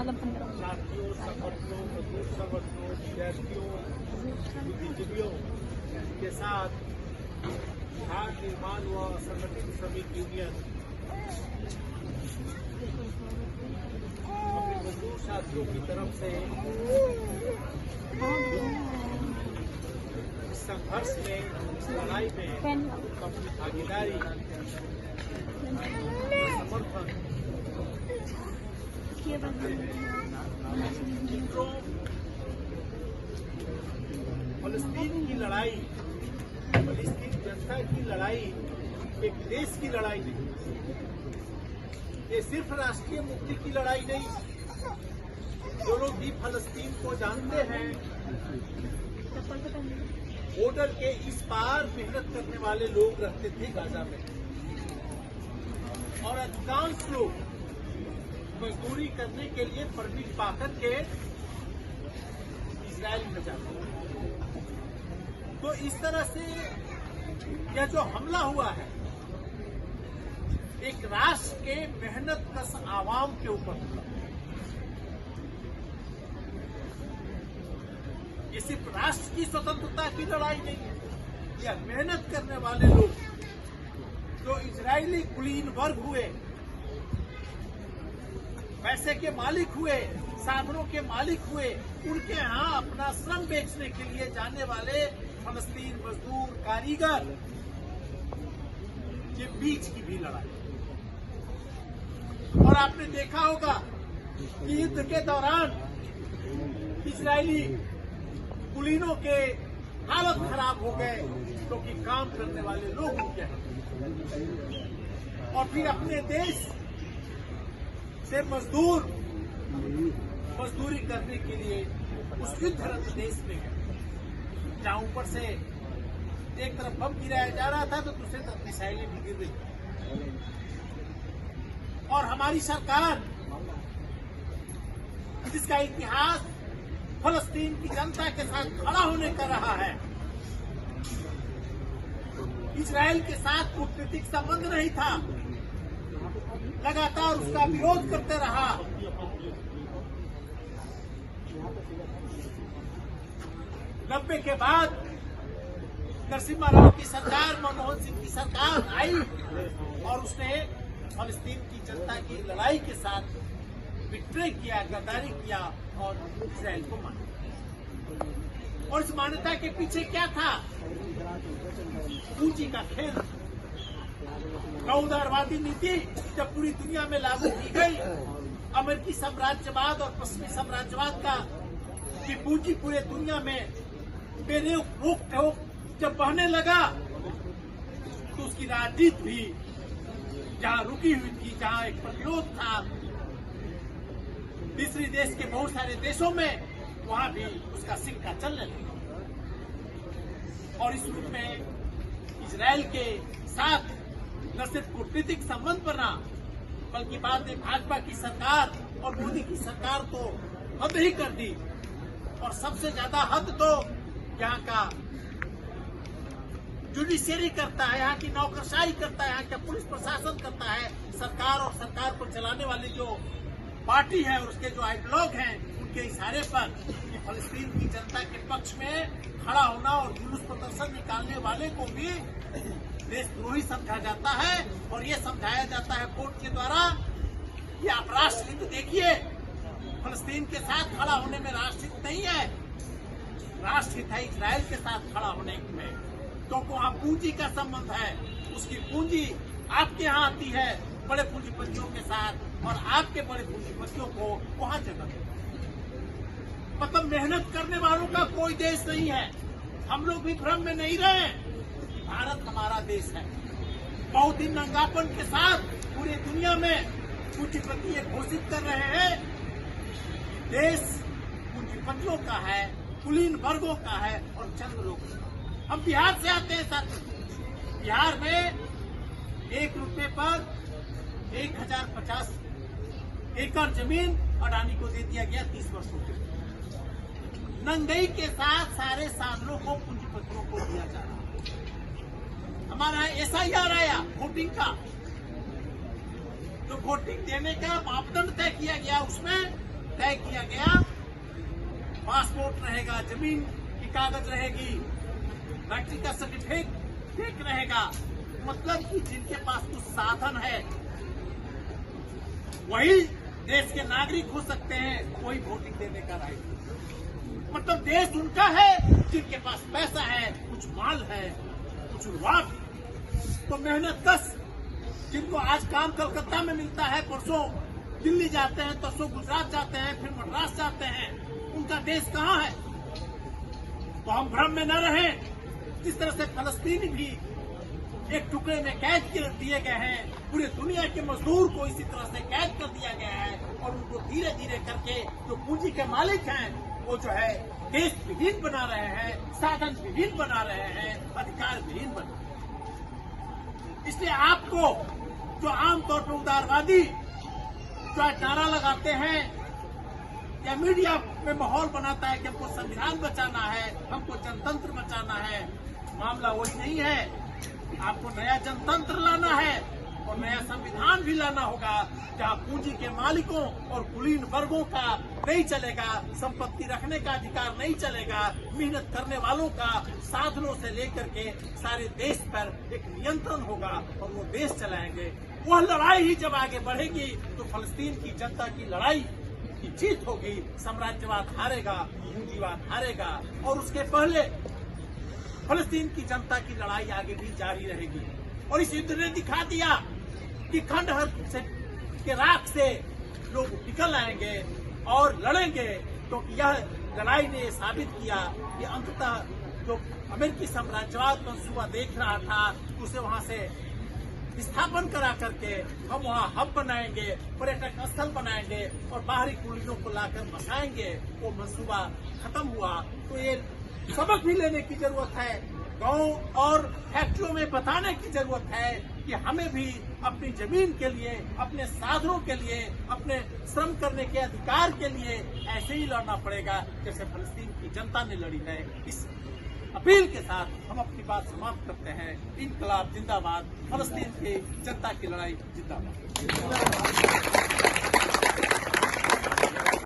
साथियों, संगठनों, मजदूर संगठनों, विद्यार्थियों, बुद्धिजीवियों के साथ बिहार निर्माण व संगठित श्रमिक यूनियन अपने मजदूर साथियों की तरफ से इस संघर्ष में, इस लड़ाई में अपनी भागीदारी, समर्थन फलस्तीन की लड़ाई, फलस्तीन जनता की लड़ाई एक देश की लड़ाई नहीं, ये सिर्फ राष्ट्रीय मुक्ति की लड़ाई नहीं। जो लोग भी फलस्तीन को जानते हैं, बॉर्डर के इस पार मेहनत करने वाले लोग रहते थे गाजा में, और अधिकांश लोग मजदूरी करने के लिए परमिट पाकर के इजराइल में जाते हैं। तो इस तरह से यह जो हमला हुआ है, एक राष्ट्र के मेहनत कश आवाम के ऊपर हुआ। ये सिर्फ राष्ट्र की स्वतंत्रता की लड़ाई नहीं है, यह मेहनत करने वाले लोग जो इजरायली कुलीन वर्ग हुए, पैसे के मालिक हुए, साधनों के मालिक हुए, उनके यहाँ अपना श्रम बेचने के लिए जाने वाले फलस्तीन मजदूर, कारीगर के बीच की भी लड़ाई। और आपने देखा होगा कि युद्ध के दौरान इजरायली कुलीनों के हालत खराब हो गए, क्योंकि काम करने वाले लोग उनके हैं। और फिर अपने देश से मजदूरी करने के लिए उस युद्धरत देश में गए, जहां ऊपर से एक तरफ बम गिराया जा रहा था तो दूसरी तरफ मिसाइलें भी गिर रही। और हमारी सरकार, जिसका इतिहास फलस्तीन की जनता के साथ खड़ा होने का रहा है, इजराइल के साथ कूटनीतिक संबंध नहीं था, लगातार उसका विरोध करते रहा। नब्बे के बाद नरसिम्हा राव की सरकार, मनमोहन सिंह की सरकार आई और उसने फलस्तीन की जनता की लड़ाई के साथ बिट्रे किया, गद्दारी किया और इजराइल को माना। और इस मान्यता के पीछे क्या था? पूंजी का खेल। उदारवादी नीति जब पूरी दुनिया में लागू की गई, अमेरिकी साम्राज्यवाद और पश्चिमी साम्राज्यवाद का की पूंजी पूरे दुनिया में रोक टोक जब बहने लगा, तो उसकी राजनीति भी जहां रुकी हुई थी, जहां एक प्रतिरोध था तीसरी देश के बहुत सारे देशों में, वहां भी उसका सिक्का चलने लगा। और इस रूप में इजराइल के साथ न सिर्फ कूटनीतिक संबंध बना, बल्कि बाद में भाजपा की सरकार और मोदी की सरकार तो हद ही कर दी। और सबसे ज्यादा हद तो यहाँ का जुडिशियरी करता है, यहाँ की नौकरशाही करता है, यहाँ का पुलिस प्रशासन करता है। सरकार और सरकार को चलाने वाली जो पार्टी है और उसके जो आइडियोलॉग हैं, उनके इशारे पर फलस्तीन की जनता के पक्ष में खड़ा होना और जुलूस प्रदर्शन निकालने वाले को भी देशद्रोही समझा जाता है। और ये समझाया जाता है कोर्ट के द्वारा कि आप राष्ट्रहित देखिए, फलस्तीन के साथ खड़ा होने में राष्ट्रहित नहीं है, राष्ट्रहित है इजराइल के साथ खड़ा होने में, क्योंकि वहाँ पूंजी का संबंध है। उसकी पूंजी आपके यहाँ आती है बड़े पूंजीपतियों के साथ, और आपके बड़े पूंजीपतियों को वहाँ जगह है। मतलब मेहनत करने वालों का कोई देश नहीं है। हम लोग भी भ्रम में नहीं रहे। भारत हमारा देश है। बहुत ही नंगापन के साथ पूरी दुनिया में पूंजीपति ये घोषित कर रहे हैं, देश पूंजीपतियों का है, कुलीन वर्गों का है और चंद लोगों का। हम बिहार से आते हैं साथ। बिहार में 1 रुपए पर 1050 एकड़ जमीन अडानी को दे दिया गया 30 वर्षों के। नंगई के साथ सारे साधनों को पूंजीपतियों को दिया जा रहा है। हमारा SIR आया वोटिंग का, जो वोटिंग देने का मापदंड तय किया गया, उसमें तय किया गया, पासपोर्ट रहेगा, जमीन की कागज रहेगी, फैक्ट्री का सर्टिफिकेट रहेगा। मतलब कि जिनके पास कुछ साधन है वही देश के नागरिक हो सकते हैं, वही वोटिंग देने का राइट। मतलब देश उनका है जिनके पास पैसा है, कुछ माल है, कुछ रुआब। तो मेहनत कश जिनको आज काम कलकत्ता में मिलता है, परसों दिल्ली जाते हैं, परसों गुजरात जाते हैं, फिर मद्रास जाते हैं, उनका देश कहाँ है? तो हम भ्रम में न रहें। जिस तरह से फलस्तीनी भी एक टुकड़े में कैद कर दिए गए हैं, पूरे दुनिया के मजदूर को इसी तरह से कैद कर दिया गया है और उनको धीरे धीरे करके जो पूंजी के मालिक हैं वो जो है देश विहीन बना रहे हैं, साधन विहीन बना रहे हैं, अधिकार विहीन बना रहे हैं। इसलिए आपको जो आमतौर पर उदारवादी जो नारा लगाते हैं या मीडिया में माहौल बनाता है कि हमको संविधान बचाना है, हमको जनतंत्र बचाना है, मामला वही नहीं है। आपको नया जनतंत्र लाना है और नया संविधान भी लाना होगा, जहां पूंजी के मालिकों और कुलीन वर्गों का नहीं चलेगा, संपत्ति रखने का अधिकार नहीं चलेगा, मेहनत करने वालों का साधनों से लेकर के सारे देश पर एक नियंत्रण होगा और वो देश चलाएंगे। वह लड़ाई ही जब आगे बढ़ेगी तो फलस्तीन की जनता की लड़ाई की जीत होगी, साम्राज्यवाद हारेगा, पूंजीवाद हारेगा और उसके पहले फलस्तीन की जनता की लड़ाई आगे भी जारी रहेगी। और इस युद्ध ने दिखा दिया कि खंडहर के राख से लोग निकल आएंगे और लड़ेंगे, क्योंकि यह लड़ाई ने साबित किया कि अंततः जो अमेरिकी साम्राज्यवाद मंसूबा देख रहा था उसे वहां से स्थापन करा करके हम वहाँ हब बनाएंगे, पर्यटक स्थल बनाएंगे और बाहरी कुलीनों को लाकर बसाएंगे, वो मंसूबा खत्म हुआ। तो ये सबक भी लेने की जरूरत है, गांव और फैक्ट्रियों में बताने की जरूरत है कि हमें भी अपनी जमीन के लिए, अपने साधनों के लिए, अपने श्रम करने के अधिकार के लिए ऐसे ही लड़ना पड़ेगा जैसे फलस्तीन की जनता ने लड़ी है। इस अपील के साथ हम अपनी बात समाप्त करते हैं। इनकलाब जिंदाबाद, फलस्तीन की जनता की लड़ाई जिंदाबाद।